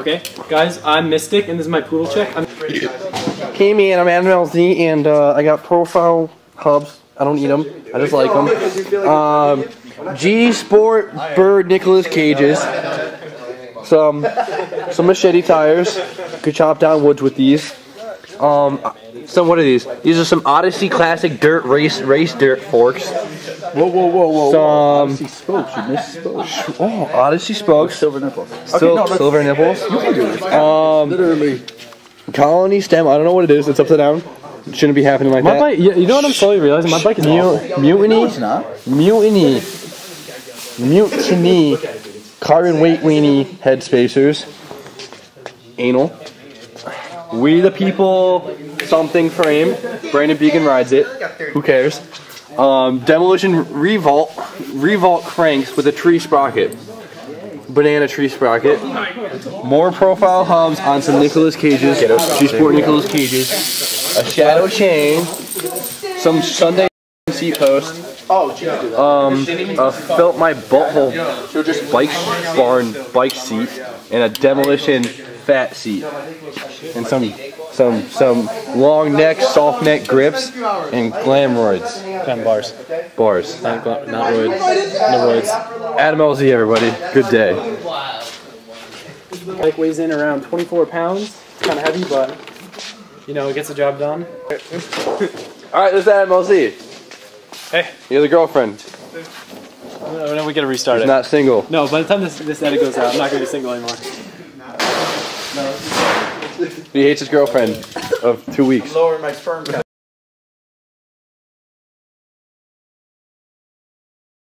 Okay, guys, I'm Mystic, and this is my poodle chick. Hey man, I'm Adam LZ, and I got profile hubs. I don't need them. I just like them. G Sport Bird Nicolas Cages. Some machete tires. Could chop down woods with these. What are these? These are some Odyssey classic dirt race dirt forks. Whoa. Some Odyssey spokes. You missed spokes. Oh, Odyssey spokes. Silver nipples. Silver nipples. You can do this. Literally. Colony stem. I don't know what it is. It's upside down. It shouldn't be happening like that. My bike. You know what I'm slowly realizing? My bike is Mutiny. No, it's not. Mutiny. Carbon weight weenie head spacers. Anal. We the People something frame. Brandon Beacon rides it. Who cares? Demolition Revolt cranks with a tree sprocket. Banana tree sprocket. More profile hubs on some Nicolas Cages. G-Sport Nicolas Cages. A shadow chain. Some Sunday seat post. A felt my butthole bike seat, and a Demolition Fat Seat, and some long neck, soft neck grips, and Glam roids. bars. Not roids. No roids. Adam LZ, everybody. Good day. Bike weighs in around 24 pounds. It's kind of heavy, but you know, it gets the job done. All right, this is Adam LZ. Hey, You're the girlfriend. no, we gotta restart He's it. not single. No, by the time this edit goes out, I'm not gonna be single anymore. He hates his girlfriend of 2 weeks. Lowering my sperm count.